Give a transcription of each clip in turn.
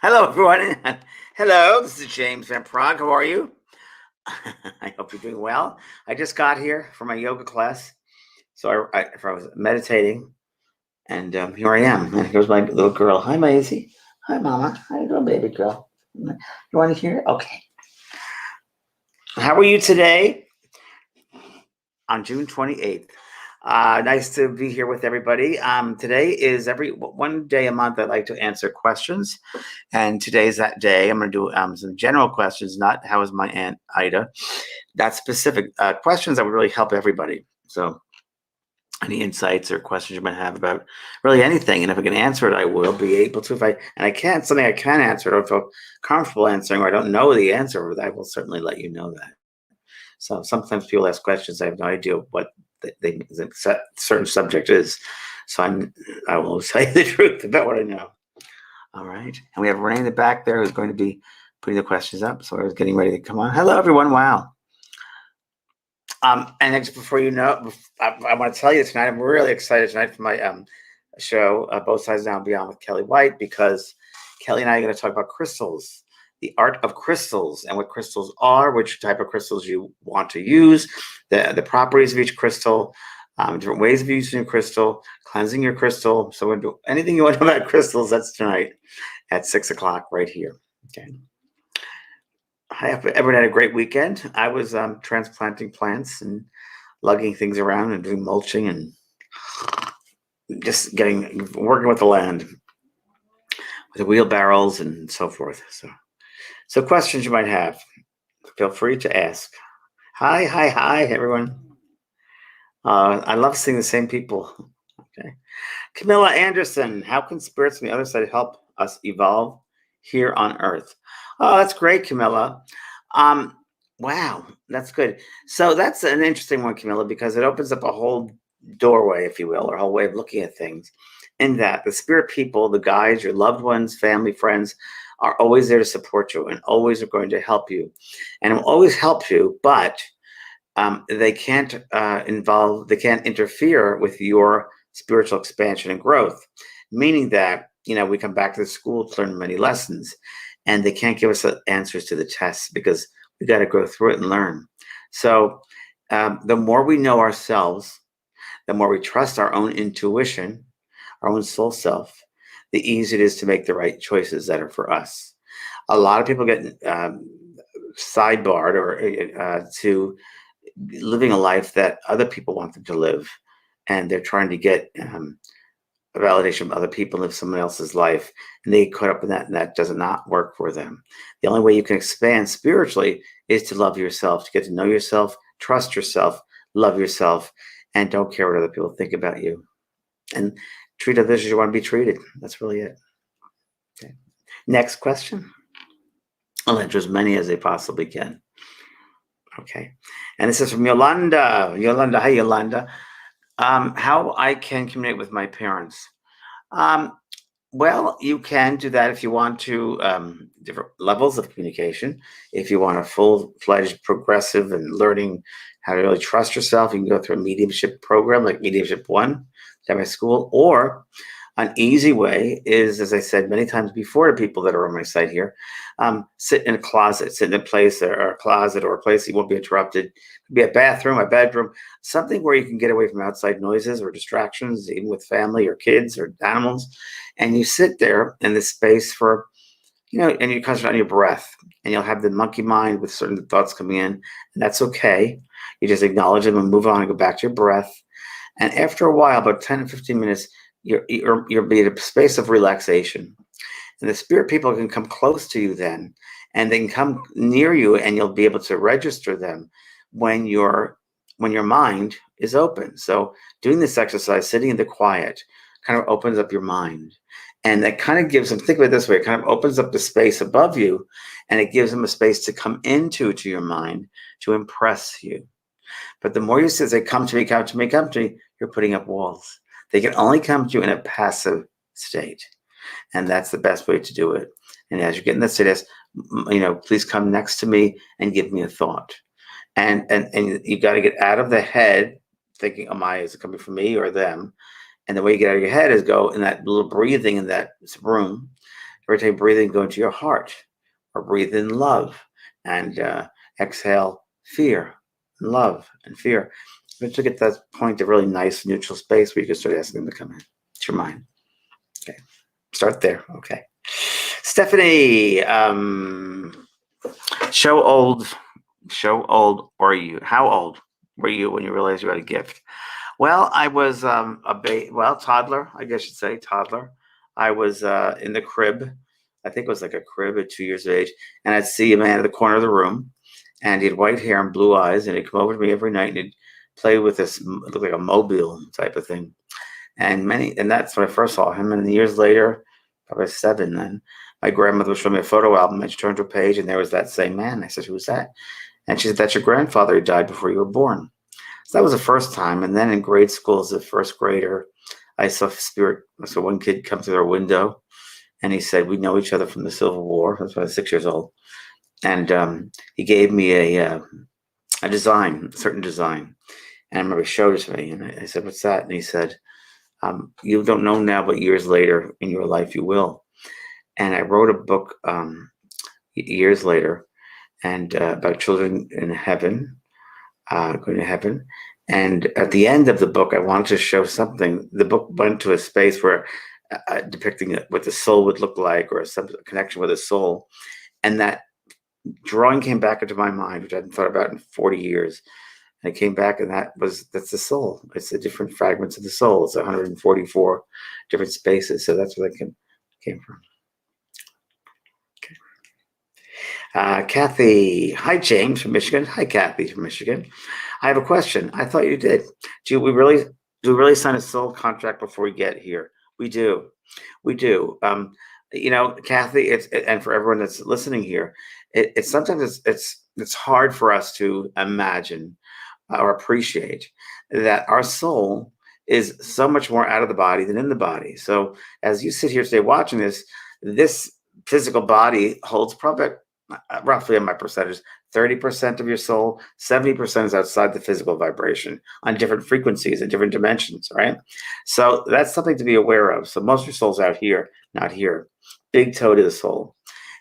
Hello, everyone. Hello, this is James Van Prague. How are you? I hope you're doing well. I just got here from my yoga class, so I was meditating, and here I am. And here's my little girl. Hi, Maisie. Hi, Mama. How you doing, baby girl? You want to hear? Okay. How are you today on June 28th? Nice to be here with everybody. Today is every one day a month I like to answer questions, and today's that day. I'm going to do some general questions, not how is my Aunt Ida. That's specific questions that would really help everybody. So, any insights or questions you might have about really anything, and if I can answer it, I will be able to. If I and I can't something I can answer, or feel comfortable answering, or I don't know the answer, I will certainly let you know that. So sometimes people ask questions. I have no idea what the certain subject is. So I will tell you the truth about what I know. All right. And we have Renee in the back there who's going to be putting the questions up. So I was getting ready to come on. Hello, everyone. Wow. And just before you know, I want to tell you tonight, I'm really excited tonight for my show, Both Sides Now and Beyond with Kelly White, because Kelly and I are going to talk about crystals, the art of crystals, and what crystals are, which type of crystals you want to use, the properties of each crystal, different ways of using a crystal, cleansing your crystal. So we'll do anything you want to know about crystals. That's tonight at 6:00 right here. Okay. I hope everyone had a great weekend. I was transplanting plants and lugging things around and doing mulching and just working with the land with the wheelbarrows and so forth. So questions you might have, feel free to ask. Hi, everyone. I love seeing the same people. Okay. Camilla Anderson, how can spirits on the other side help us evolve here on Earth? Oh, that's great, Camilla. Wow, that's good. So that's an interesting one, Camilla, because it opens up a whole doorway, if you will, or a whole way of looking at things. In that the spirit people, the guides, your loved ones, family, friends, are always there to support you and always are going to help you, and will always help you, but they can't they can't interfere with your spiritual expansion and growth. Meaning that we come back to the school to learn many lessons, and they can't give us the answers to the tests because we got to go through it and learn. So the more we know ourselves, the more we trust our own intuition, our own soul self, the easier it is to make the right choices that are for us. A lot of people get sidebarred or to living a life that other people want them to live, and they're trying to get a validation from other people, live someone else's life, and they get caught up in that, and that does not work for them. The only way you can expand spiritually is to love yourself, to get to know yourself, trust yourself, love yourself, and don't care what other people think about you. And treat others as you want to be treated. That's really it. Okay. Next question. I'll answer as many as they possibly can. Okay. And this is from Yolanda. Yolanda, hi, Yolanda. How I can communicate with my parents. Well, you can do that if you want to, different levels of communication. If you want a full-fledged progressive and learning how to really trust yourself, you can go through a mediumship program like Mediumship 1 at my school. Or an easy way is, as I said many times before to people that are on my site here, sit in a closet, sit in a place or a closet or a place you won't be interrupted. It could be a bathroom, a bedroom, something where you can get away from outside noises or distractions, even with family or kids or animals. And you sit there in this space for, and you concentrate on your breath. And you'll have the monkey mind with certain thoughts coming in. And that's okay. You just acknowledge them and move on and go back to your breath. And after a while, about 10 to 15 minutes, you'll be at a space of relaxation. And the spirit people can come close to you then, and they can come near you, and you'll be able to register them when your mind is open. So doing this exercise, sitting in the quiet, kind of opens up your mind. And that kind of gives them, think of it this way, it kind of opens up the space above you, and it gives them a space to come to your mind to impress you. But the more you say, come to me, come to me, come to me, you're putting up walls. They can only come to you in a passive state. And that's the best way to do it. And as you get in that state, please come next to me and give me a thought. And you got to get out of the head thinking, is it coming from me or them? And the way you get out of your head is go in that little breathing in that room, every time you breathe in, go into your heart, or breathe in love, and exhale fear, and love, and fear. But to get that point of really nice neutral space where you can start asking them to come in. It's your mind. Okay. Start there. Okay. Stephanie, show old were you? How old were you when you realized you had a gift? Well, I was toddler, I guess you'd say, toddler. I was in the crib. I think it was like a crib at 2 years of age. And I'd see a man at the corner of the room, and he had white hair and blue eyes, and he'd come over to me every night, and he'd play with this, it looked like a mobile type of thing. And that's when I first saw him. And years later, probably 7 then, my grandmother was showing me a photo album, and she turned to a page, and there was that same man. I said, "Who was that?" And she said, "That's your grandfather who died before you were born." So that was the first time. And then in grade school, as a first grader, I saw spirit. So one kid come through their window, and he said, "We know each other from the Civil War." That's when I was 6 years old. And he gave me a design, a certain design. And I remember he showed it to me, and I said, "What's that?" And he said, "You don't know now, but years later in your life, you will." And I wrote a book years later, and about children in heaven, going to heaven. And at the end of the book, I wanted to show something. The book went to a space where depicting what the soul would look like, or some connection with the soul. And that drawing came back into my mind, which I hadn't thought about in 40 years. And it came back, and that's the soul. It's the different fragments of the soul. It's 144 different spaces. So that's where that came from. Kathy, hi, James from Michigan. Hi, Kathy from Michigan. I have a question. I thought you did. Do we really sign a soul contract before we get here? We do. Kathy, and for everyone that's listening here, it's sometimes it's hard for us to imagine or appreciate that our soul is so much more out of the body than in the body. So as you sit here today watching this physical body holds probably roughly, on my percentage, 30% of your soul, 70% is outside the physical vibration on different frequencies and different dimensions, right? So that's something to be aware of. So most of your soul's out here, not here. Big toe to the soul.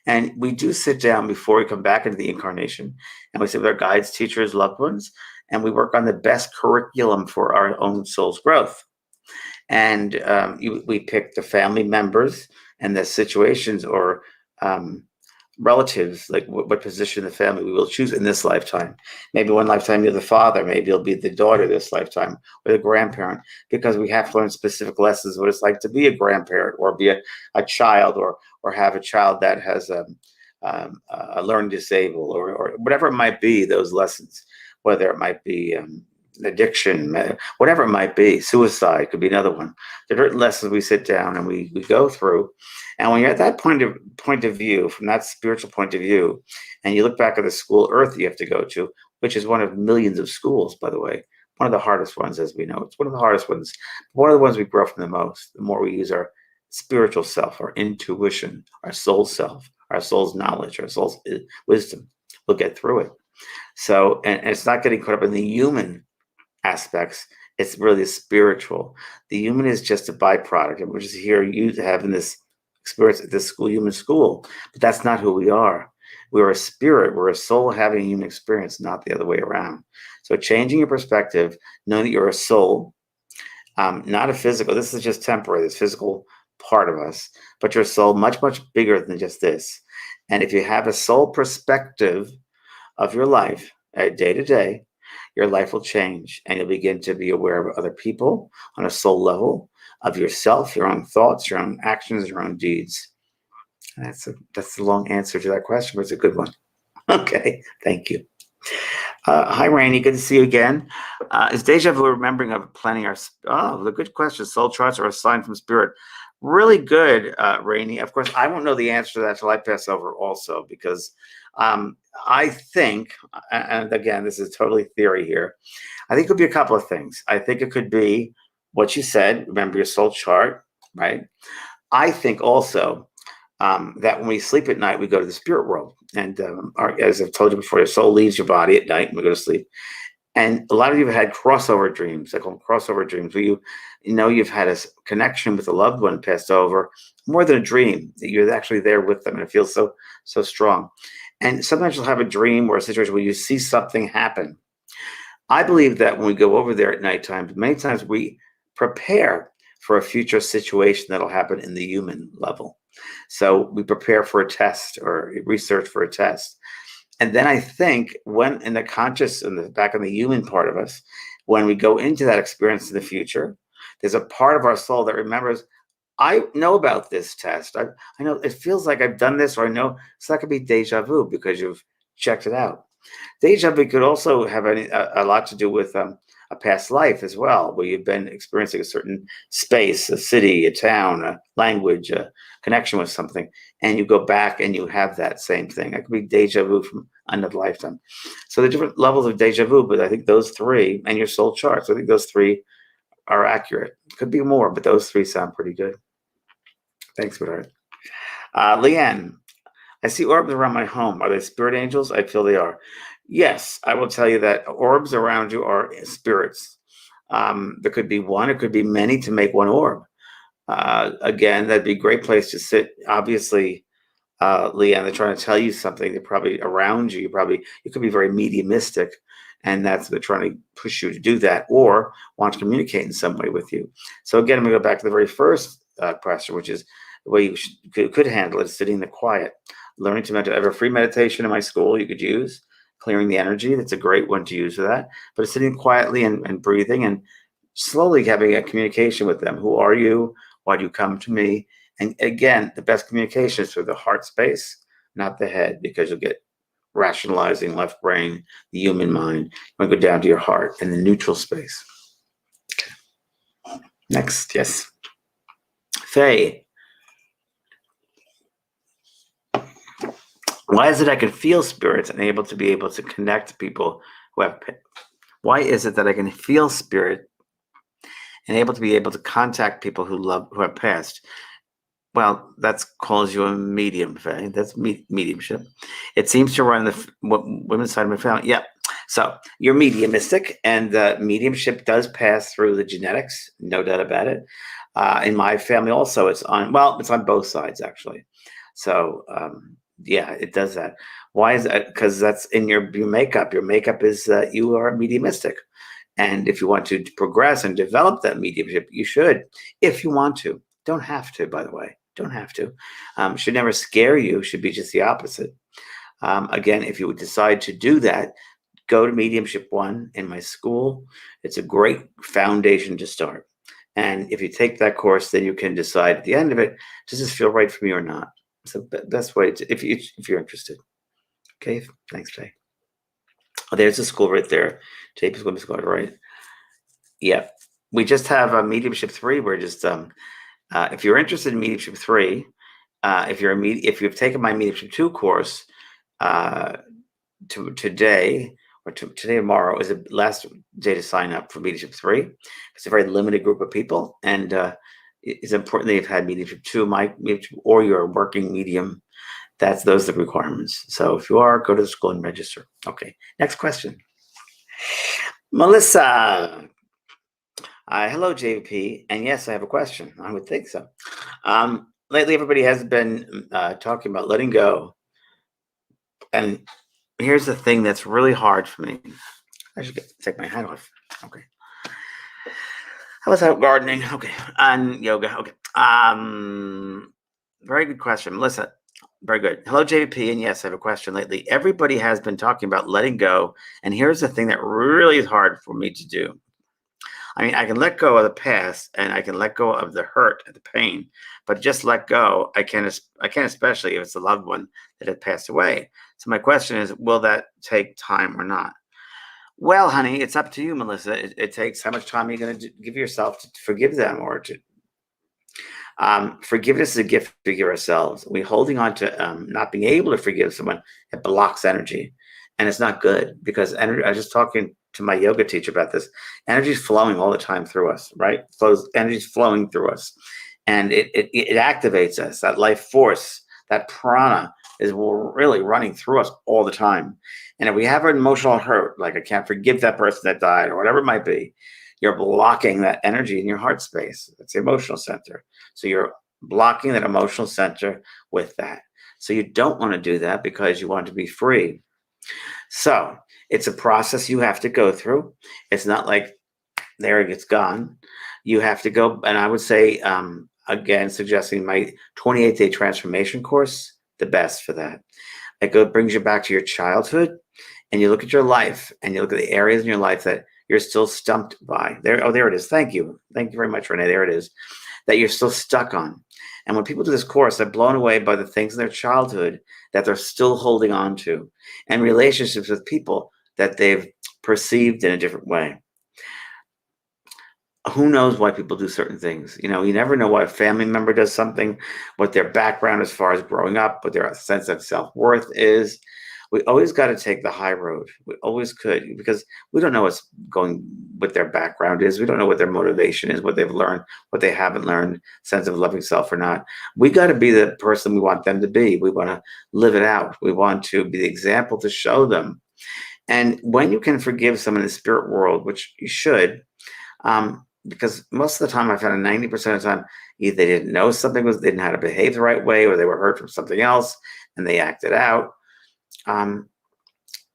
And we do sit down before we come back into the incarnation, and we sit with our guides, teachers, loved ones, and we work on the best curriculum for our own soul's growth. And we pick the family members and the situations or relatives, like what position in the family we will choose in this lifetime. Maybe one lifetime you're the father, maybe you'll be the daughter this lifetime, or the grandparent, because we have to learn specific lessons what it's like to be a grandparent, or be a child, or have a child that has a learning disabled, or whatever it might be, those lessons, whether it might be addiction, whatever it might be, suicide could be another one. There are lessons we sit down and we go through. And when you're at that point of view, from that spiritual point of view, and you look back at the school Earth you have to go to, which is one of millions of schools, by the way, one of the hardest ones, as we know. It's one of the hardest ones. One of the ones we grow from the most, the more we use our spiritual self, our intuition, our soul self, our soul's knowledge, our soul's wisdom. We'll get through it. So, and it's not getting caught up in the human aspects. It's really spiritual. The human is just a byproduct, and we're just here having this experience at this school, human school, but that's not who we are. We're a spirit. We're a soul having a human experience, not the other way around. So changing your perspective, knowing that you're a soul, not a physical. This is just temporary, this physical part of us, but your soul much, much bigger than just this. And if you have a soul perspective of your life day to day, your life will change, and you'll begin to be aware of other people on a soul level, of yourself, your own thoughts, your own actions, your own deeds. And that's the long answer to that question, but it's a good one. Okay, thank you. Hi, Rainey. Good to see you again. Is deja vu remembering of planning the good question, soul charts or a sign from spirit? Really good, Rainey. Of course, I won't know the answer to that till I pass over also, because I think, and again, this is totally theory here, I think it could be a couple of things. I think it could be what you said, remember your soul chart, right? I think also that when we sleep at night, we go to the spirit world. And as I've told you before, your soul leaves your body at night and we go to sleep. And a lot of you have had crossover dreams. I call them crossover dreams, where you've had a connection with a loved one passed over, more than a dream. That you're actually there with them, and it feels so strong. And sometimes you'll have a dream or a situation where you see something happen. I believe that when we go over there at nighttime, many times we prepare for a future situation that'll happen in the human level. So we prepare for a test or research for a test. And then I think when in the conscious and the back in the human part of us, when we go into that experience in the future, there's a part of our soul that remembers, I know about this test. I know it feels like I've done this, or I know. So that could be deja vu because you've checked it out. Deja vu could also have a lot to do with a past life as well, where you've been experiencing a certain space, a city, a town, a language, a connection with something, and you go back and you have that same thing. It could be deja vu from another lifetime. So the different levels of deja vu, but I think those three, and your soul charts, I think those three are accurate. Could be more, but those three sound pretty good. Thanks, sweetheart. Leanne, I see orbs around my home. Are they spirit angels? I feel they are. Yes, I will tell you that orbs around you are spirits. There could be one, it could be many to make one orb. Again, that'd be a great place to sit. Obviously, Leanne, they're trying to tell you something. They're probably around you. You could be very mediumistic, and they're trying to push you to do that, or want to communicate in some way with you. So again, I'm going to go back to the very first question, which is the way you could handle it: sitting in the quiet, learning to meditate. I have a free meditation in my school you could use, clearing the energy. That's a great one to use for that. But it's sitting quietly and breathing and slowly having a communication with them. Who are you? Why do you come to me? And again, the best communication is through the heart space, not the head, because you'll get rationalizing left brain, the human mind. You want to go down to your heart and the neutral space. Okay. Next, yes. Faye. Why is it I can feel spirits and able to connect to people who have? Why is it that I can feel spirit and able to contact people who have passed? Well, that calls you a medium, Faye. That's mediumship. It seems to run the women's side of my family. Yeah. So you're mediumistic, and mediumship does pass through the genetics, no doubt about it. In my family, also, it's on both sides actually. So yeah, it does that. Why is that? Because that's in your makeup. Your makeup is that you are mediumistic. And if you want to progress and develop that mediumship, you should, if you want to. Don't have to, by the way. Don't have to. Should never scare you. Should be just the opposite. Again, if you would decide to do that, go to Mediumship 1 in my school. It's a great foundation to start. And if you take that course, then you can decide at the end of it, does this feel right for me or not? It's the best way if you're interested. Okay, thanks, Jay. Oh, there's a school right there. JP's Women's School, right? Yeah. We just have a Mediumship 3. We're just if you're interested in Mediumship 3, if you've taken my Mediumship 2 course today or tomorrow is the last day to sign up for Mediumship 3. It's a very limited group of people, and it's important that you've had Mediumship 2, or you're a working medium. Those are the requirements. So if you are, go to the school and register. Okay, next question. Melissa. Hello, JP. And yes, I have a question. I would think so. Lately, everybody has been talking about letting go. And here's the thing that's really hard for me. I should take my hat off. Okay. How was out gardening? Okay. And yoga. Okay. Very good question, Melissa. Very good. Hello, JP. And yes, I have a question. Lately, everybody has been talking about letting go. And here's the thing that really is hard for me to do. I mean, I can let go of the past, and I can let go of the hurt and the pain, but just let go. I can't, especially if it's a loved one that had passed away. So my question is, will that take time or not? Well, honey, it's up to you, Melissa. It takes how much time you're going to give yourself to forgive them, or to forgiveness is a gift we give ourselves. We holding on to not being able to forgive someone, it blocks energy, and it's not good, because energy. I was just talking to my yoga teacher about this. Energy is flowing all the time through us, right? Energy is flowing through us, and it activates us. That life force, that prana, is really running through us all the time. And if we have an emotional hurt, like I can't forgive that person that died or whatever it might be, you're blocking that energy in your heart space. It's the emotional center. So you're blocking that emotional center with that. So you don't want to do that because you want to be free. So it's a process you have to go through. It's not like there it's gone. You have to go, and I would say, again, suggesting my 28-day transformation course, the best for that. It brings you back to your childhood, and you look at your life, and you look at the areas in your life that you're still stumped by. There it is. Thank you. Thank you very much, Renee. There it is. That you're still stuck on. And when people do this course, they're blown away by the things in their childhood that they're still holding on to, and relationships with people that they've perceived in a different way. Who knows why people do certain things? You never know why a family member does something, what their background as far as growing up, what their sense of self-worth is. We always got to take the high road. We always could, because we don't know what's going, what their background is. We don't know what their motivation is, what they've learned, what they haven't learned, sense of loving self or not. We got to be the person we want them to be. We want to live it out. We want to be the example to show them. And when you can forgive someone in the spirit world, which you should, because most of the time I found 90% of the time, either they didn't know something they didn't know how to behave the right way, or they were hurt from something else and they acted out.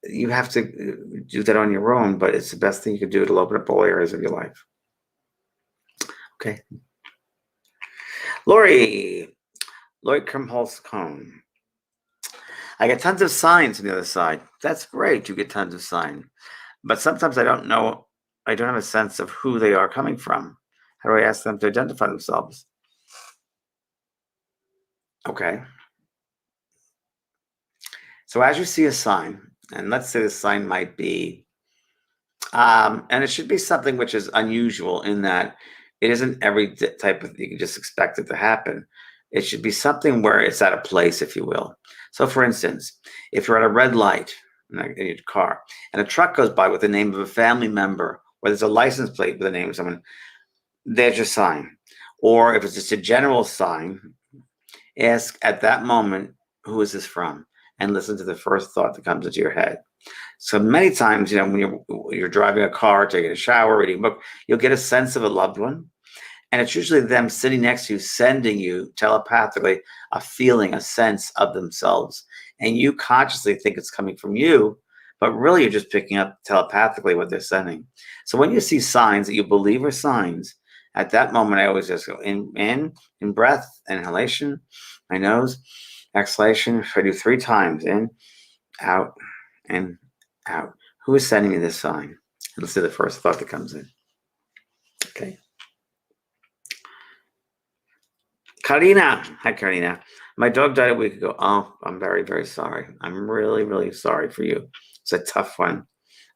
You have to do that on your own, but it's the best thing you can do. It'll open up all areas of your life. Okay. Lori Krumholz-Cohn. I get tons of signs on the other side. That's great. You get tons of signs. But sometimes I don't know. I don't have a sense of who they are coming from. How do I ask them to identify themselves? Okay. So as you see a sign, and let's say the sign might be, and it should be something which is unusual in that it isn't every type of, you can just expect it to happen. It should be something where it's at a place, if you will. So for instance, if you're at a red light in your car and a truck goes by with the name of a family member, or there's a license plate with the name of someone, there's your sign. Or if it's just a general sign, ask at that moment, who is this from? And listen to the first thought that comes into your head. So many times, when you're driving a car, taking a shower, reading a book, you'll get a sense of a loved one. And it's usually them sitting next to you, sending you telepathically a feeling, a sense of themselves. And you consciously think it's coming from you, but really you're just picking up telepathically what they're sending. So when you see signs that you believe are signs, at that moment, I always just go in breath, inhalation, my nose, exhalation. I do 3 times, in, out, and out. Who is sending me this sign? And let's see the first thought that comes in. Okay. Karina. Hi, Karina. My dog died a week ago. Oh, I'm very, very sorry. I'm really, really sorry for you. It's a tough one.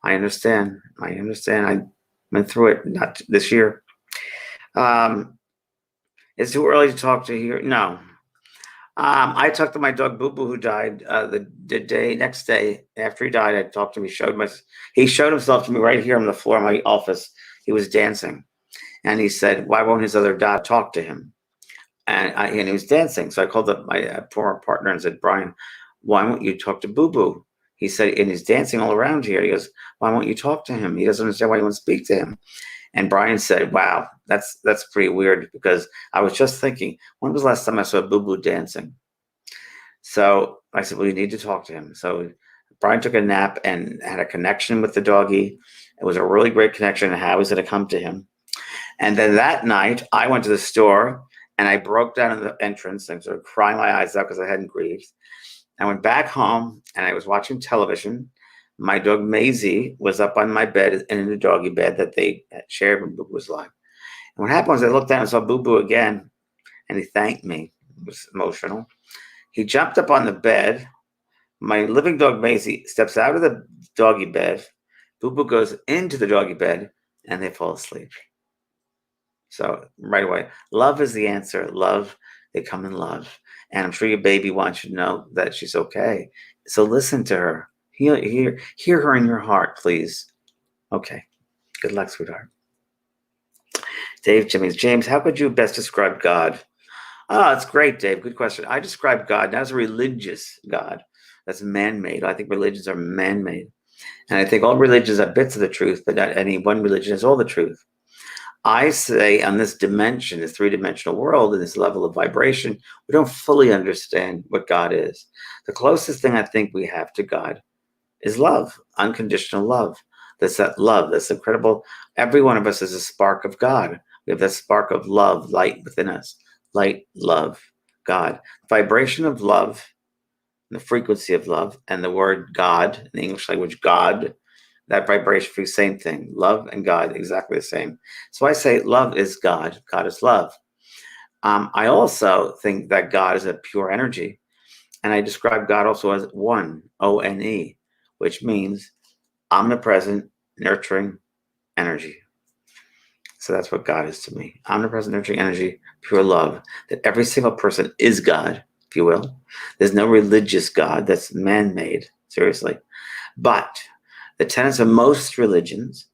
I understand. I went through it, not this year. It's too early to talk to here. No. I talked to my dog Boo Boo, who died the next day after he died. I talked to him. He showed himself to me right here on the floor of my office. He was dancing, and he said, "Why won't his other dog talk to him?" And he was dancing. So I called up my former partner and said, "Brian, why won't you talk to Boo Boo?" He said, and he's dancing all around here. He goes, "Why won't you talk to him? He doesn't understand why you want to speak to him." And Brian said, "Wow, that's pretty weird, because I was just thinking, when was the last time I saw Boo Boo dancing?" So I said, "Well, you need to talk to him." So Brian took a nap and had a connection with the doggy. It was a really great connection, and how I was going to come to him. And then that night, I went to the store, and I broke down in the entrance and sort of crying my eyes out because I hadn't grieved. I went back home, and I was watching television. My dog Maisie was up on my bed in the doggy bed that they shared when Boo Boo was alive. And what happened was I looked down and saw Boo Boo again, and he thanked me. It was emotional. He jumped up on the bed. My living dog Maisie steps out of the doggy bed. Boo Boo goes into the doggy bed, and they fall asleep. So right away, love is the answer. Love, they come in love. And I'm sure your baby wants you to know that she's okay. So listen to her. Hear her in your heart, please. Okay. Good luck, sweetheart. Dave James, how could you best describe God? Oh, it's great, Dave. Good question. I describe God not as a religious God. That's man-made. I think religions are man-made. And I think all religions are bits of the truth, but not any one religion is all the truth. I say on this dimension, this three-dimensional world, and this level of vibration, we don't fully understand what God is. The closest thing I think we have to God is love, unconditional love. That's that love, that's incredible. Every one of us is a spark of God. We have that spark of love, light within us. Light, love, God. Vibration of love, the frequency of love, and the word God, in the English language, God, that vibration for the same thing. Love and God, exactly the same. So I say love is God. God is love. I also think that God is a pure energy. And I describe God also as one, O-N-E, which means omnipresent, nurturing energy. So that's what God is to me. Omnipresent, nurturing energy, pure love, that every single person is God, if you will. There's no religious God that's man-made, seriously. But the tenets of most religions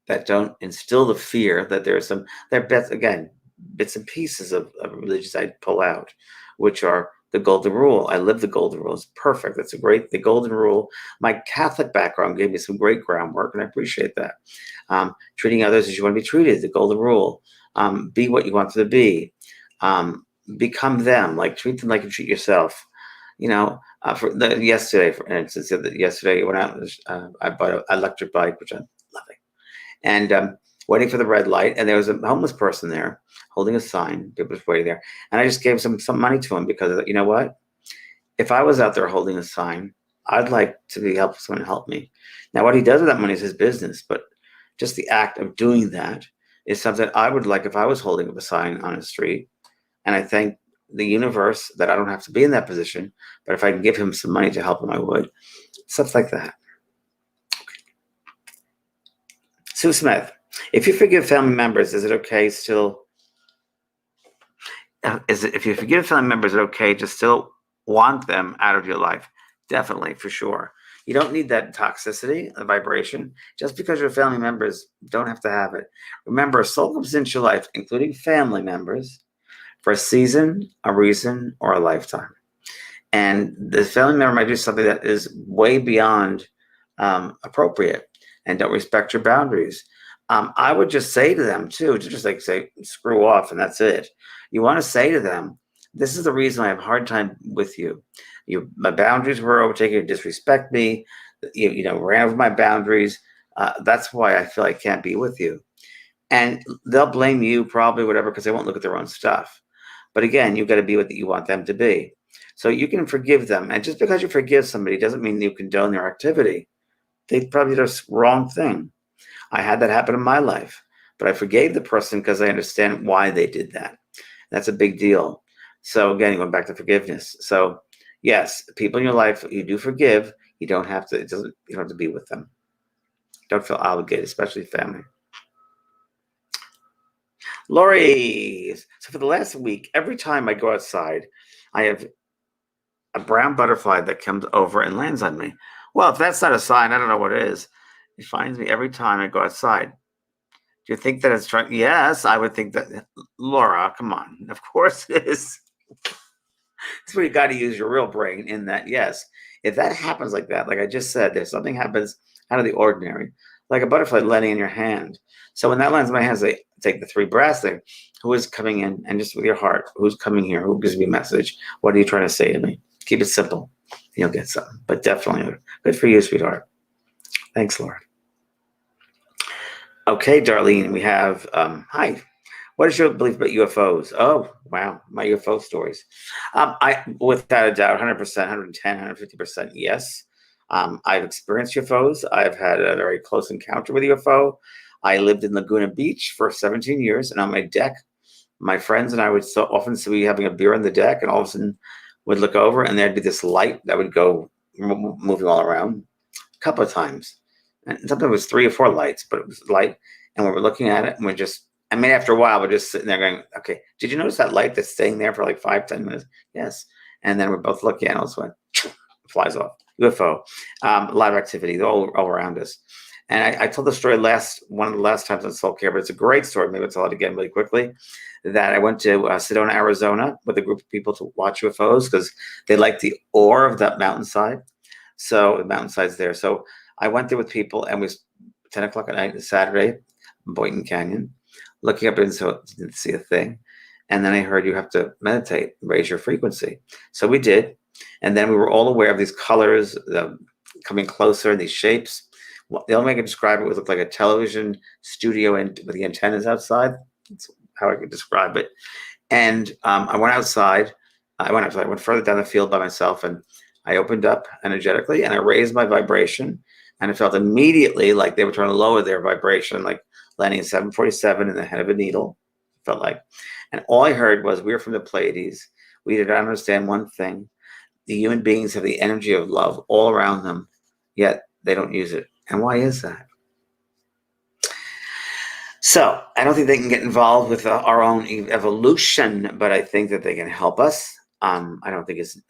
that don't instill the fear that there are some, again, bits and pieces of religions I pull out, which are the golden rule. I live the golden rule. It's perfect. That's the golden rule. My Catholic background gave me some great groundwork, and I appreciate that. Treating others as you want to be treated, the golden rule. Be what you want them to be. Become them. Like treat them like you treat yourself. Yesterday, for instance, yesterday when I bought an electric bike, which I'm loving, and waiting for the red light, and there was a homeless person there holding a sign. People just waiting there, and I just gave some money to him because you know what? If I was out there holding a sign, I'd like to be helping someone help me. Now, what he does with that money is his business, but just the act of doing that is something I would like if I was holding up a sign on a street. And I thank the universe that I don't have to be in that position, but if I can give him some money to help him, I would. Stuff like that. Sue Smith, if you forgive family members, is it okay still? If you forgive family members, is it okay to still want them out of your life? Definitely, for sure. You don't need that toxicity, the vibration. Just because your family members don't have to have it. Remember, a soul comes into your life, including family members, for a season, a reason, or a lifetime. And the family member might do something that is way beyond appropriate and don't respect your boundaries. I would just say to them too, to just like say, screw off, and that's it. You want to say to them, this is the reason I have a hard time with you. My boundaries were overtaken, you disrespect me, ran over my boundaries. That's why I feel I can't be with you. And they'll blame you probably, whatever, because they won't look at their own stuff. But again, you've got to be what you want them to be. So you can forgive them. And just because you forgive somebody doesn't mean you condone their activity. They probably did a wrong thing. I had that happen in my life, but I forgave the person because I understand why they did that. That's a big deal. So again, going back to forgiveness. So yes, people in your life, you do forgive. You don't have to, you don't have to be with them. Don't feel obligated, especially family. Lori, so for the last week, every time I go outside, I have a brown butterfly that comes over and lands on me. Well, if that's not a sign, I don't know what it is. It finds me every time I go outside. Do you think that it's trying? Yes, I would think that. Laura, come on. Of course it is. That's where you got to use your real brain in that. Yes, if that happens like that, like I just said, there's something happens out of the ordinary, like a butterfly landing in your hand. So when that lands in my hands, I take the 3 breaths there. Who is coming in? And just with your heart, who's coming here? Who gives me a message? What are you trying to say to me? Keep it simple. You'll get something. But definitely good for you, sweetheart. Thanks, Laura. Okay, Darlene, we have, hi. What is your belief about UFOs? Oh, wow, my UFO stories. I, without a doubt, 100%, 110, 150%, yes. I've experienced UFOs. I've had a very close encounter with UFO. I lived in Laguna Beach for 17 years, and on my deck, my friends and I would so often be having a beer on the deck, and all of a sudden would look over, and there'd be this light that would go moving all around a couple of times. And sometimes it was 3 or 4 lights, but it was light, and we were looking at it, and after a while, we're just sitting there going, okay, did you notice that light that's staying there for like 5-10 minutes? Yes. And then we're both looking and all of a sudden, flies off. UFO. A lot of activity all around us. And I told the story one of the last times on SoulCARE, but it's a great story. Maybe I'll tell it again really quickly. That I went to Sedona, Arizona with a group of people to watch UFOs because they like the awe of that mountainside. So the mountainside's there. So I went there with people, and it was 10 o'clock at night, Saturday, in Boynton Canyon, looking up and so didn't see a thing. And then I heard you have to meditate, raise your frequency. So we did. And then we were all aware of these colors coming closer, these shapes. The only way I could describe it was looked like a television studio with the antennas outside. That's how I could describe it. And I went outside. I went further down the field by myself, and I opened up energetically, and I raised my vibration, and I felt immediately like they were trying to lower their vibration, like landing at 747 in the head of a needle. Felt like, and all I heard was, "We are from the Pleiades. We did not understand one thing. The human beings have the energy of love all around them, yet they don't use it. And why is that?" So I don't think they can get involved with our own evolution, but I think that they can help us. I don't think it's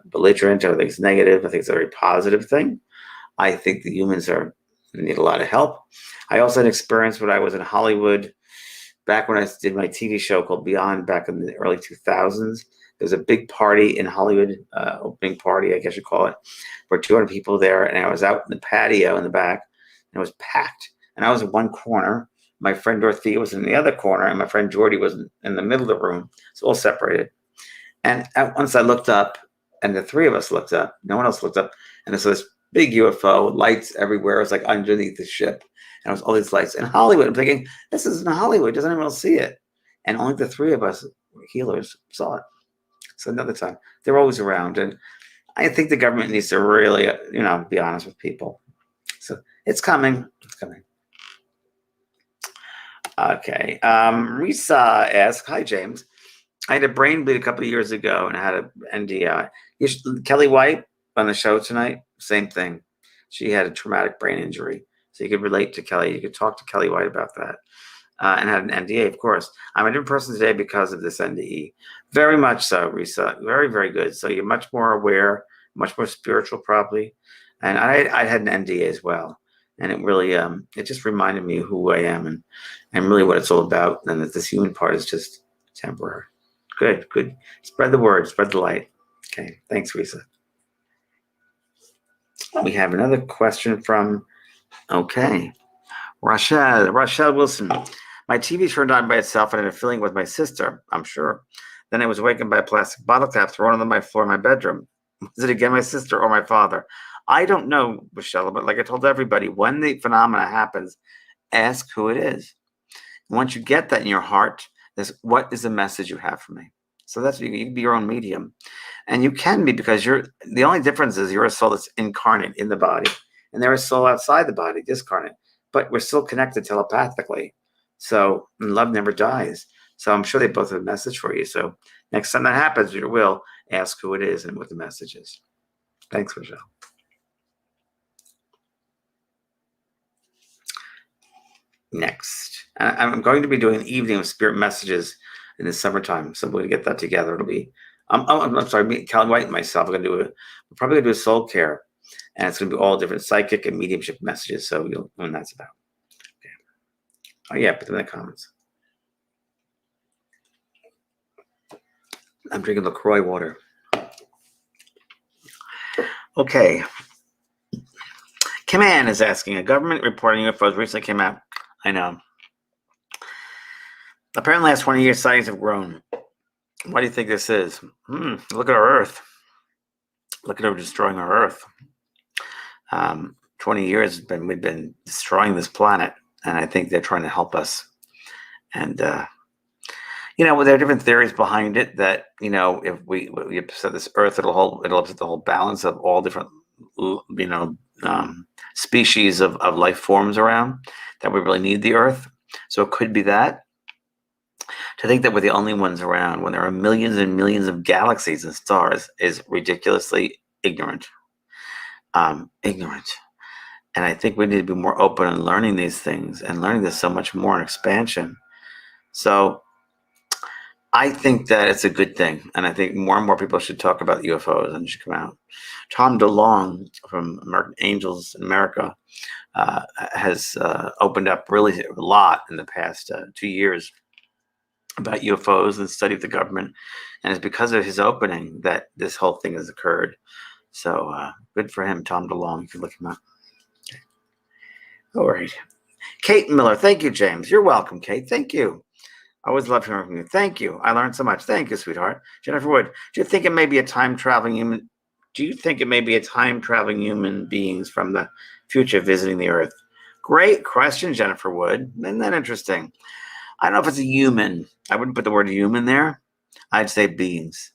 belligerent. I don't think it's negative. I think it's a very positive thing. I think the humans need a lot of help. I also had an experience when I was in Hollywood back when I did my TV show called Beyond back in the early 2000s. There was a big party in Hollywood, opening party, I guess you call it, where 200 people there, and I was out in the patio in the back, and it was packed. And I was in one corner. My friend Dorothea was in the other corner, and my friend Jordy was in the middle of the room. It's all separated. And once I looked up, and the three of us looked up, no one else looked up, and there's this big UFO, lights everywhere. It was like underneath the ship, and it was all these lights. In Hollywood, I'm thinking, this is in Hollywood. Doesn't anyone else see it? And only the three of us healers saw it. So another time, they're always around, and I think the government needs to really, be honest with people. So it's coming. It's coming. Okay. Risa asks, "Hi, James. I had a brain bleed a couple of years ago and I had an NDI. Kelly White on the show tonight, same thing. She had a traumatic brain injury. So you could relate to Kelly. You could talk to Kelly White about that. And had an NDA, of course. I'm a different person today because of this NDE. Very much so, Risa. Very, very good. So you're much more aware, much more spiritual, probably. And I had an NDA as well. And it really, it just reminded me who I am and really what it's all about. And that this human part is just temporary. Good, good. Spread the word, spread the light. Okay, thanks, Risa. We have another question from, Rochelle Wilson. "My TV turned on by itself and I had a feeling with my sister, I'm sure. Then I was awakened by a plastic bottle cap thrown on my floor in my bedroom. Was it again my sister or my father? I don't know, Rochelle, but like I told everybody, when the phenomena happens, ask who it is. Once you get that in your heart, what is the message you have for me? So that's you can be your own medium. And you can be, because the only difference is you're a soul that's incarnate in the body, and there is a soul outside the body, discarnate. But we're still connected telepathically. So love never dies. So I'm sure they both have a message for you. So next time that happens, you will ask who it is and what the message is. Thanks, Michelle. Next, I'm going to be doing an evening of spirit messages in the summertime. So we're going to get that together. It'll be, I'm sorry, me, Kelly White and myself, we're probably going to do a SoulCARE. And it's going to be all different psychic and mediumship messages. So you'll know what that's about. Okay. Oh, yeah, put them in the comments. I'm drinking LaCroix water. Okay. Kim Ann is asking, "A government reporting UFOs recently came out." I know. "Apparently, last 20 years, sightings have grown. What do you think this is?" Look at our Earth. Look at how we're destroying our Earth. 20 years we've been destroying this planet, and I think they're trying to help us. And there are different theories behind it that if we set this Earth, it'll upset the whole balance of all different species of life forms around, that we really need the Earth. So it could be that. To think that we're the only ones around when there are millions and millions of galaxies and stars is ridiculously ignorant. And I think we need to be more open and learning these things, and learning this so much more in expansion. So I think that it's a good thing, and I think more and more people should talk about UFOs and should come out. Tom DeLonge from American Angels in America has opened up really a lot in the past 2 years about UFOs and studied the government, and it's because of his opening that this whole thing has occurred. So good for him, Tom DeLonge. You can look him up. Okay. All right. Kate Miller. Thank you, James. You're welcome, Kate. Thank you. I always love hearing from you. Thank you. I learned so much. Thank you, sweetheart. Jennifer Wood. Do you think it may be a time traveling human? Do you think it may be a time traveling human beings from the future visiting the Earth? Great question, Jennifer Wood. Isn't that interesting? I don't know if it's a human. I wouldn't put the word human there. I'd say beings.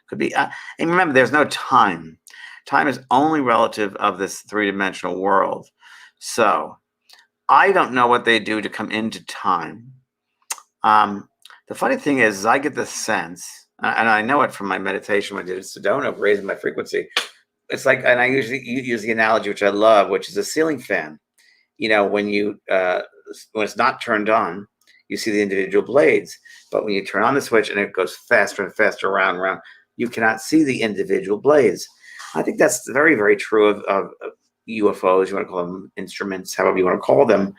Could be. And remember, there's no time. Time is only relative of this three-dimensional world. So I don't know what they do to come into time. The funny thing is I get the sense, and I know it from my meditation when I did Sedona, raising my frequency. It's like, and I usually use the analogy, which I love, which is a ceiling fan. You know, when it's not turned on, you see the individual blades. But when you turn on the switch and it goes faster and faster around and around, you cannot see the individual blades. I think that's very, very true of UFOs. You want to call them instruments, however you want to call them,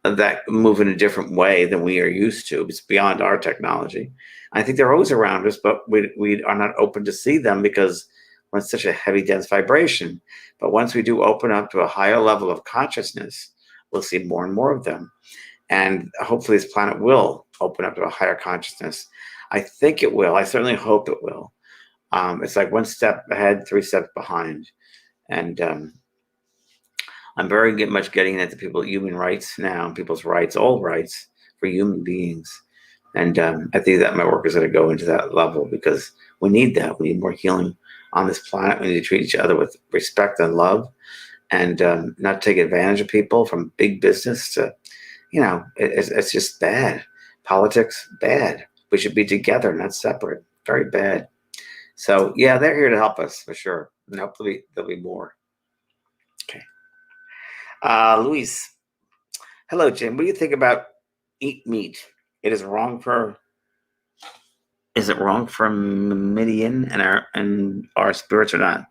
that move in a different way than we are used to. It's beyond our technology. I think they're always around us, but we are not open to see them because we're in such a heavy, dense vibration. But once we do open up to a higher level of consciousness, we'll see more and more of them. And hopefully this planet will open up to a higher consciousness. I think it will. I certainly hope it will. It's like one step ahead, 3 steps behind. And I'm very much getting into human rights now, people's rights, all rights for human beings. And I think that my work is going to go into that level because we need that. We need more healing on this planet. We need to treat each other with respect and love and not take advantage of people, from big business to, it's just bad. Politics, bad. We should be together, not separate. Very bad. So, yeah, they're here to help us for sure. And hopefully there'll be more. Okay. Luis. Hello, Jim. What do you think about eat meat? Is it wrong for Midian and our spirits or not?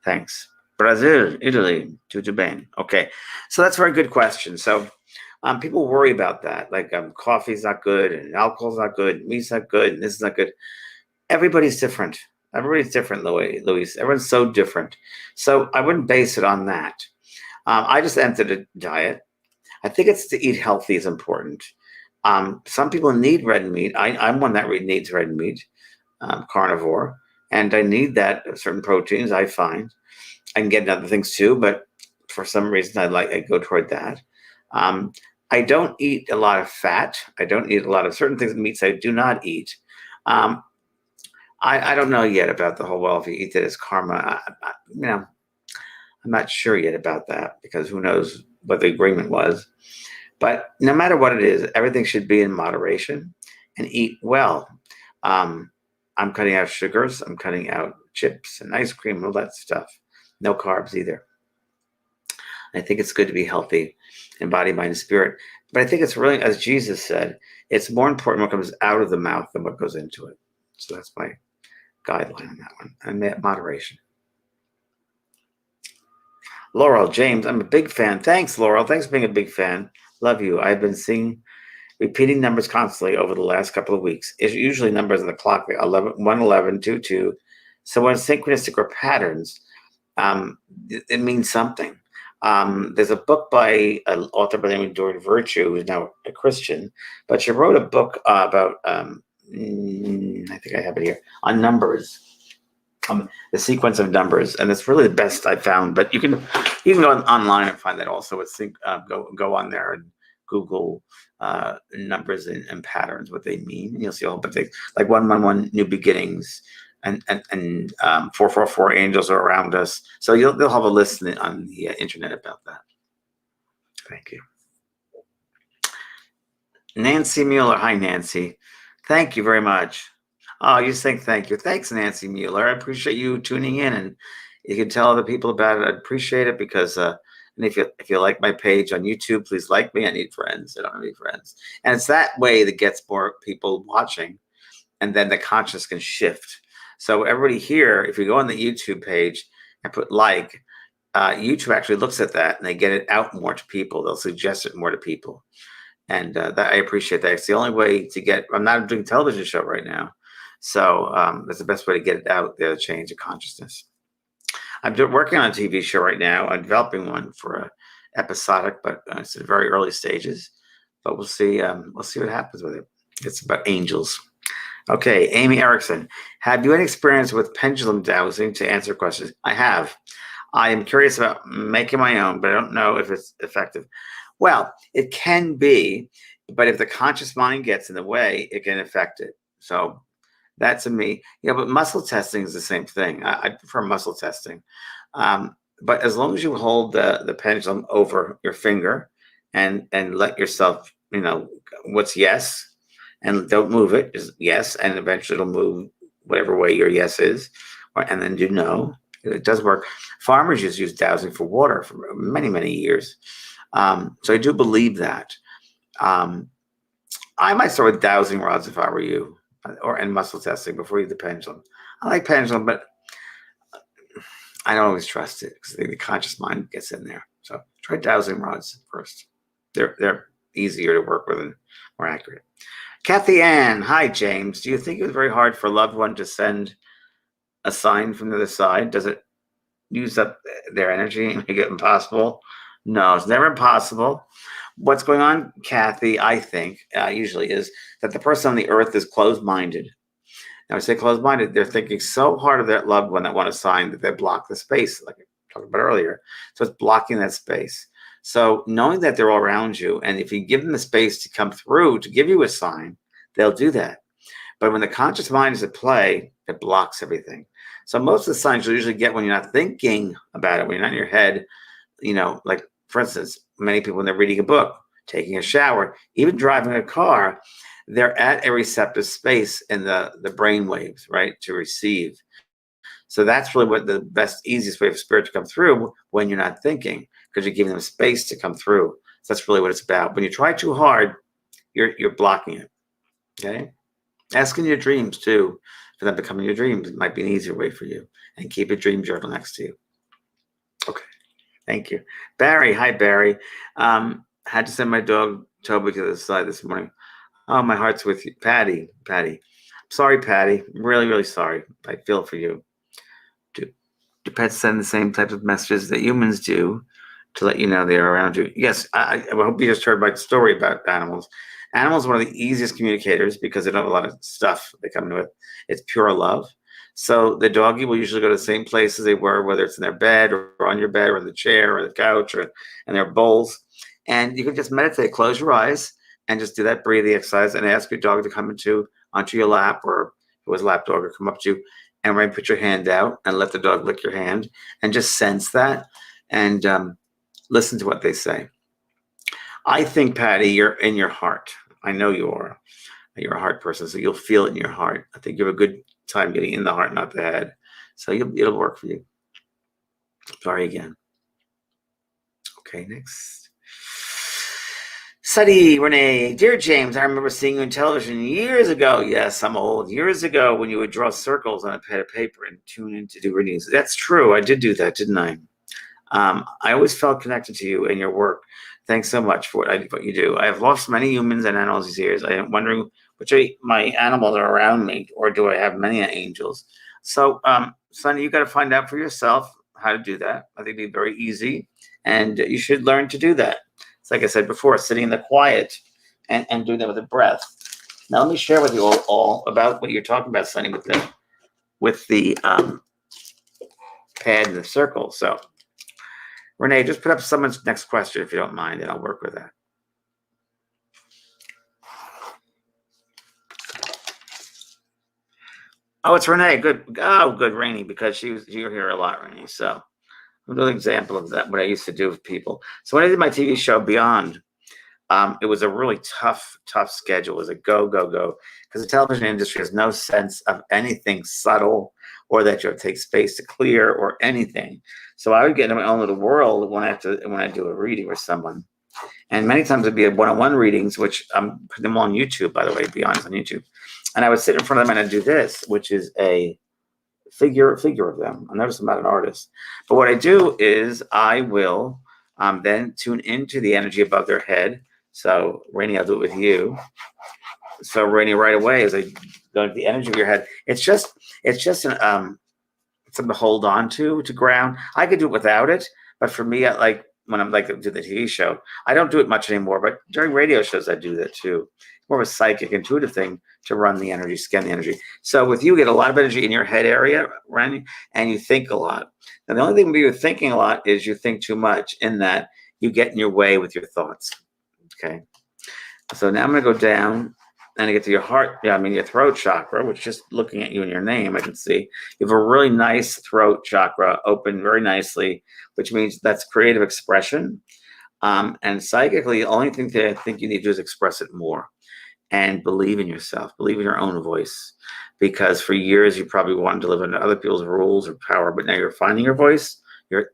Thanks. Brazil, Italy, tudo bem. Okay. So that's a very good question. So people worry about that. Like coffee's not good and alcohol's not good, meat's not good, and this is not good. Everybody's different. Everybody's different, Luis. Everyone's so different. So I wouldn't base it on that. I just entered a diet. I think it's to eat healthy is important. Some people need red meat. I'm one that needs red meat, carnivore, and I need that certain proteins. I find I can get other things too, but for some reason I go toward that. I don't eat a lot of fat. I don't eat a lot of certain things, meats I do not eat. I don't know yet about the whole, well, if you eat it as karma, I'm not sure yet about that because who knows what the agreement was. But no matter what it is, everything should be in moderation and eat well. I'm cutting out sugars. I'm cutting out chips and ice cream, all that stuff. No carbs either. I think it's good to be healthy in body, mind, and spirit. But I think it's really, as Jesus said, it's more important what comes out of the mouth than what goes into it. So that's my guideline on that one. And moderation. Laurel, James, I'm a big fan. Thanks, Laurel. Thanks for being a big fan. Love you. I've been seeing repeating numbers constantly over the last couple of weeks. It's usually numbers on the clock, like 111, 22. So when it's synchronistic or patterns, it means something. There's a book by an author by the name of Doreen Virtue, who's now a Christian, but she wrote a book about, I think I have it here, on numbers. The sequence of numbers, and it's really the best I found. But you can go online and find that also. It's go on there and Google numbers and patterns, what they mean, and you'll see a whole bunch of things like 111 new beginnings and 444 angels are around us. So they'll have a list on the internet about that. Thank you, Nancy Mueller. Hi, Nancy. Thank you very much. Oh, you saying thank you. Thanks, Nancy Mueller. I appreciate you tuning in, and you can tell other people about it. I appreciate it because, and if you like my page on YouTube, please like me. I need friends. I don't have any friends, and it's that way that gets more people watching. and then the consciousness can shift. So everybody here, if you go on the YouTube page and put like, YouTube actually looks at that and they get it out more to people. They'll suggest it more to people. And that I appreciate that. It's the only way to get, I'm not doing a television show right now. So that's the best way to get it out there, to change the consciousness. I'm working on a TV show right now. I'm developing one for a episodic, but it's in very early stages. But we'll see. We'll see what happens with it. It's about angels. Okay, Amy Erickson. Have you any experience with pendulum dowsing? To answer questions, I have. I am curious about making my own, but I don't know if it's effective. Well, it can be, but if the conscious mind gets in the way, it can affect it. So that's a me. Yeah, but muscle testing is the same thing. I prefer muscle testing. But as long as you hold the pendulum over your finger and let yourself, what's yes, and don't move it, is yes, and eventually it'll move whatever way your yes is, and then do no. It does work. Farmers use dowsing for water for many, many years. So I do believe that. I might start with dowsing rods if I were you, and muscle testing before you do the pendulum. I like pendulum, but I don't always trust it because the conscious mind gets in there. So try dowsing rods first. They're easier to work with and more accurate. Kathy Ann, hi James. Do you think it was very hard for a loved one to send a sign from the other side? Does it use up their energy and make it impossible? No, it's never impossible. What's going on, Kathy, I think, usually is that the person on the earth is closed-minded. Now, I say closed-minded, they're thinking so hard of that loved one that want a sign that they block the space, like I talked about earlier. So it's blocking that space. So knowing that they're all around you, and if you give them the space to come through to give you a sign, they'll do that. But when the conscious mind is at play, it blocks everything. So most of the signs you'll usually get when you're not thinking about it, when you're not in your head, like, for instance, many people when they're reading a book, taking a shower, even driving a car, they're at a receptive space in the brain waves, right, to receive. So that's really what the best, easiest way for spirit to come through when you're not thinking, because you're giving them space to come through. So that's really what it's about. When you try too hard, you're blocking it. Okay? Ask in your dreams too, for them to come in your dreams. It might be an easier way for you. And keep a dream journal next to you. Okay. Thank you. Barry. Hi, Barry. Had to send my dog Toby to the side this morning. Oh, my heart's with you. Patty. Sorry, Patty. I'm really, really sorry. I feel for you. Do pets send the same type of messages that humans do to let you know they are around you? Yes. I hope you just heard my story about animals. Animals are one of the easiest communicators because they don't have a lot of stuff they come with. It's pure love. So the doggy will usually go to the same places they were, whether it's in their bed or on your bed or the chair or the couch or in their bowls. And you can just meditate, close your eyes, and just do that breathing exercise and ask your dog to come onto your lap, or if it was a lap dog, or come up to you and right, put your hand out and let the dog lick your hand and just sense that and listen to what they say. I think, Patty, you're in your heart. I know you are. You're a heart person, so you'll feel it in your heart. I think you have a good time getting in the heart, not the head. So it'll work for you. Sorry again. Okay, next. Sadi Renee, dear James, I remember seeing you on television years ago. Yes, I'm old. Years ago, when you would draw circles on a pad of paper and tune in to do readings. That's true. I did do that, didn't I? I always felt connected to you and your work. Thanks so much for what you do. I have lost many humans and animals these years. I am wondering which of my animals are around me, or do I have many angels? So, Sonny, you got to find out for yourself how to do that. I think it'd be very easy, and you should learn to do that. It's like I said before, sitting in the quiet and doing that with a breath. Now, let me share with you all about what you're talking about, Sonny, with the pad and the circle. So, Renee, just put up someone's next question if you don't mind, and I'll work with that. Oh, it's Renee. Good. Oh, good, Rainey, because you're here a lot, Rainey. So another example of that, what I used to do with people. So when I did my TV show Beyond, it was a really tough schedule. It was a go, because the television industry has no sense of anything subtle or that you have to take space to clear or anything. So I would get in my own little world when I do a reading with someone. And many times it'd be one-on-one readings, which I'm putting them on YouTube, by the way, Beyond's on YouTube. And I would sit in front of them and I'd do this, which is a figure of them. I notice I'm not an artist. But what I do is I will then tune into the energy above their head. So, Rainey, I'll do it with you. So, Rainey, right away, as I go into the energy of your head, it's just an something to hold on to ground. I could do it without it, but for me, I like when I'm like do the TV show. I don't do it much anymore, but during radio shows, I do that too. It's more of a psychic, intuitive thing to run the energy, scan the energy. So with you get a lot of energy in your head area, Randy, and you think a lot. And the only thing with you thinking a lot is you think too much, in that you get in your way with your thoughts. Okay. So now I'm going to go down and I get to your heart, your throat chakra, which just looking at you and your name, I can see you have a really nice throat chakra open very nicely, which means that's creative expression. And psychically, the only thing that I think you need to do is express it more and believe in yourself, believe in your own voice. Because for years, you probably wanted to live under other people's rules or power, but now you're finding your voice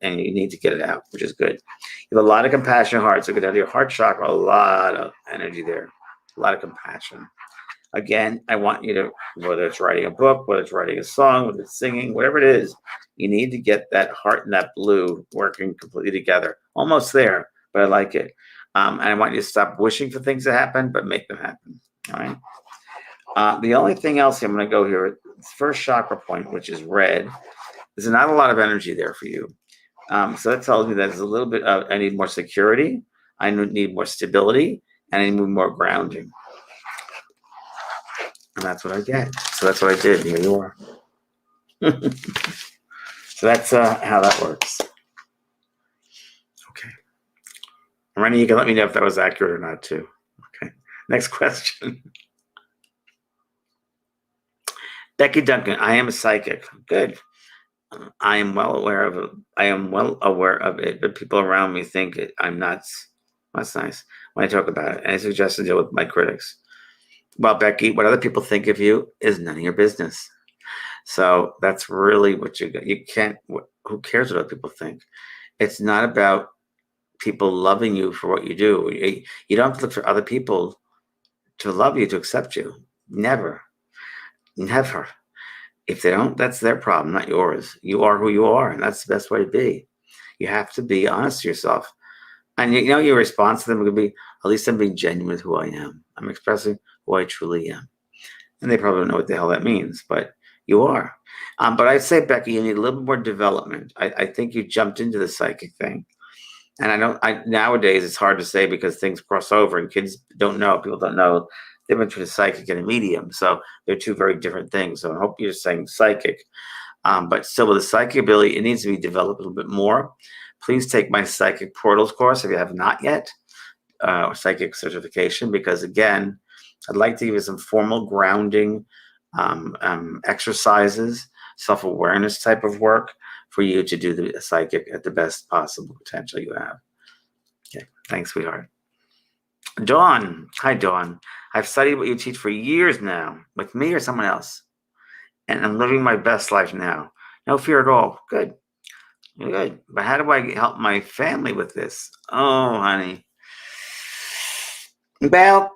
and you need to get it out, which is good. You have a lot of compassionate heart. So go down to your heart chakra, a lot of energy there, a lot of compassion. Again, I want you to, whether it's writing a book, whether it's writing a song, whether it's singing, whatever it is, you need to get that heart and that blue working completely together. Almost there, but I like it. And I want you to stop wishing for things to happen, but make them happen. All right. The only thing else I'm going to go here, first chakra point, which is red. There's not a lot of energy there for you. So that tells me that there's a little bit of, I need more security, I need more stability, and I need more grounding. And that's what I get. So that's what I did. Here you are. So that's how that works. Okay. Rennie, you can let me know if that was accurate or not, too. Okay. Next question. Becky Duncan, I am a psychic. Good. I am well aware of it, but people around me think I'm nuts. That's nice. When I talk about it, and I suggest to deal with my critics. Well, Becky, what other people think of you is none of your business. So that's really what you can't. Who cares what other people think? It's not about people loving you for what you do. You don't have to look for other people to love you, to accept you. Never. If they don't, that's their problem, not yours. You are who you are, and that's the best way to be. You have to be honest to yourself. And your response to them could be, at least I'm being genuine with who I am. I'm expressing who I truly am. And they probably don't know what the hell that means, but you are. But I'd say, Becky, you need a little bit more development. I think you jumped into the psychic thing. And nowadays it's hard to say because things cross over and kids don't know, people don't know the difference between a psychic and a medium. So they're two very different things. So I hope you're saying psychic. But still with the psychic ability, it needs to be developed a little bit more. Please take my Psychic Portals course if you have not yet, or psychic certification, because again, I'd like to give you some formal grounding exercises, self-awareness type of work for you to do the psychic at the best possible potential you have. Okay, thanks, sweetheart. Dawn, hi, Dawn. I've studied what you teach for years now, with me or someone else, and I'm living my best life now. No fear at all. Good. Good. But how do I help my family with this? Oh, honey. Well,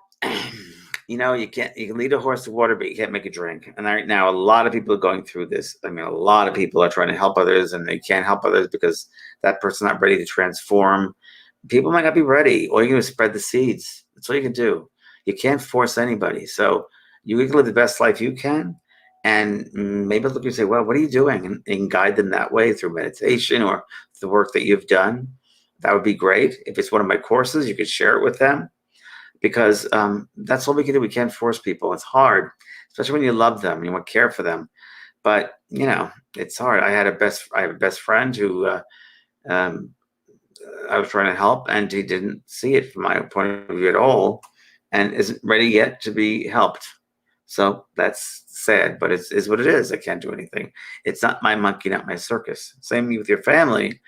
you can lead a horse to water, but you can't make a drink. And right now, a lot of people are going through this. I mean, a lot of people are trying to help others, and they can't help others because that person's not ready to transform. People might not be ready. All you can do is spread the seeds. That's all you can do. You can't force anybody. So you can live the best life you can. And maybe look and say, well, what are you doing? And guide them that way through meditation or the work that you've done. That would be great. If it's one of my courses, you could share it with them, because that's all we can do. We can't force people. It's hard, especially when you love them and you want to care for them. But, it's hard. I have a best friend who I was trying to help, and he didn't see it from my point of view at all and isn't ready yet to be helped. So that's sad, but it's what it is. I can't do anything. It's not my monkey, not my circus. Same with your family.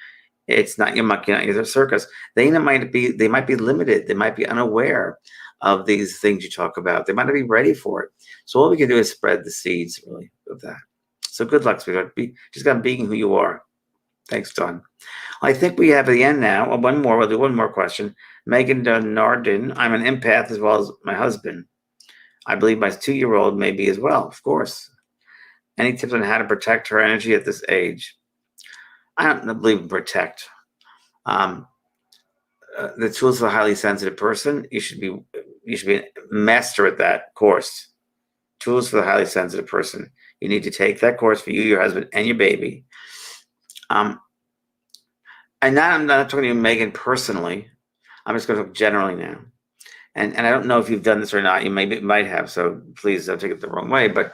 It's not your monkey, not your circus. They might be limited. They might be unaware of these things you talk about. They might not be ready for it. So all we can do is spread the seeds, really, of that. So good luck, sweetheart. Just got being who you are. Thanks, Dawn. I think we have at the end now. One more. We'll do one more question. Megan Nardin. I'm an empath as well as my husband. I believe my 2-year-old may be as well, of course. Any tips on how to protect her energy at this age? I don't believe in protect. The tools of a highly sensitive person, you should be a master at that course. Tools for the highly sensitive person. You need to take that course for you, your husband, and your baby. And now I'm not talking to you, Megan, personally. I'm just going to talk generally now. And I don't know if you've done this or not. You might have, so please don't take it the wrong way. But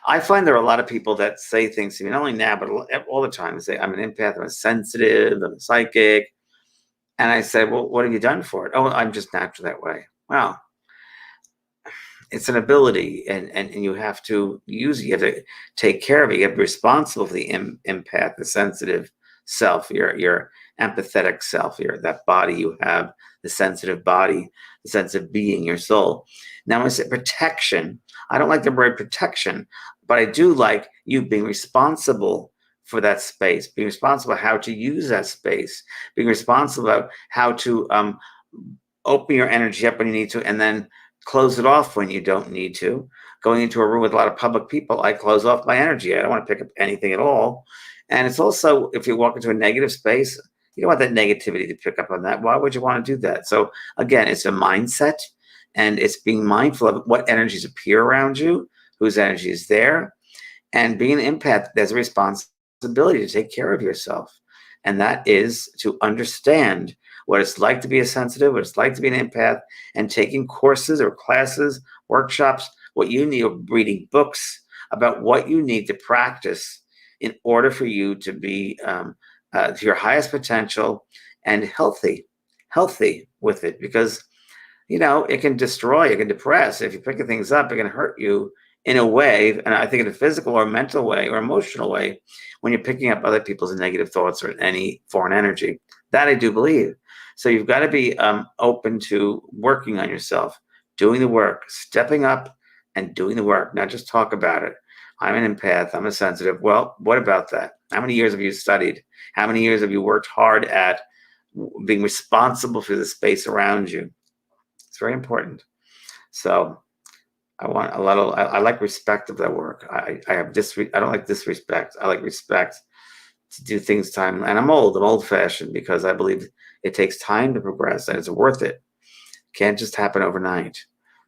I find there are a lot of people that say things to me, not only now, but all the time. They say, I'm an empath, I'm a sensitive, I'm a psychic. And I said, well, what have you done for it? Oh, I'm just natural that way. Well, it's an ability, and you have to use it. You have to take care of it. You have to be responsible for the empath, the sensitive self, your empathetic self, that body you have, the sensitive body, the sensitive being, your soul. Now, when I say protection, I don't like the word protection, but I do like you being responsible for that space, being responsible how to use that space, being responsible about how to open your energy up when you need to, and then close it off when you don't need to. Going into a room with a lot of public people, I close off my energy. I don't want to pick up anything at all. And it's also, if you walk into a negative space, you don't want that negativity to pick up on that. Why would you want to do that? So again, it's a mindset, and it's being mindful of what energies appear around you, whose energy is there, and being an empath, there's a responsibility to take care of yourself. And that is to understand what it's like to be a sensitive, what it's like to be an empath, and taking courses or classes, workshops, what you need, reading books about what you need to practice in order for you to be to your highest potential and healthy with it. Because, it can destroy, it can depress. If you're picking things up, it can hurt you in a way, and I think in a physical or mental way or emotional way, when you're picking up other people's negative thoughts or any foreign energy. That I do believe. So you've got to be open to working on yourself, doing the work, stepping up and doing the work, not just talk about it. I'm an empath, I'm a sensitive. Well, what about that? How many years have you studied? How many years have you worked hard at being responsible for the space around you? It's very important. So I want I like respect of that work. I don't like disrespect. I like respect, to do things time. And I'm old fashioned, because I believe it takes time to progress, and it's worth it. It can't just happen overnight.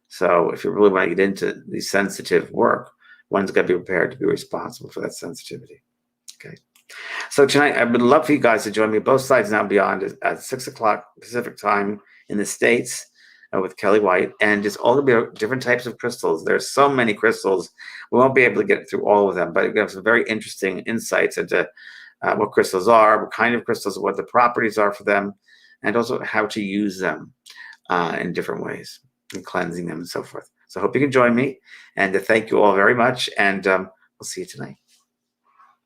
So if you really want to get into the sensitive work, one's got to be prepared to be responsible for that sensitivity. Okay. So tonight, I would love for you guys to join me. Both Sides Now Beyond at 6:00 Pacific time in the States, with Kelly White, and it's all going to be different types of crystals. There's so many crystals. We won't be able to get through all of them, but it gives some very interesting insights into what crystals are, what kind of crystals, what the properties are for them, and also how to use them in different ways, and cleansing them and so forth. So I hope you can join me, and thank you all very much, and we'll see you tonight.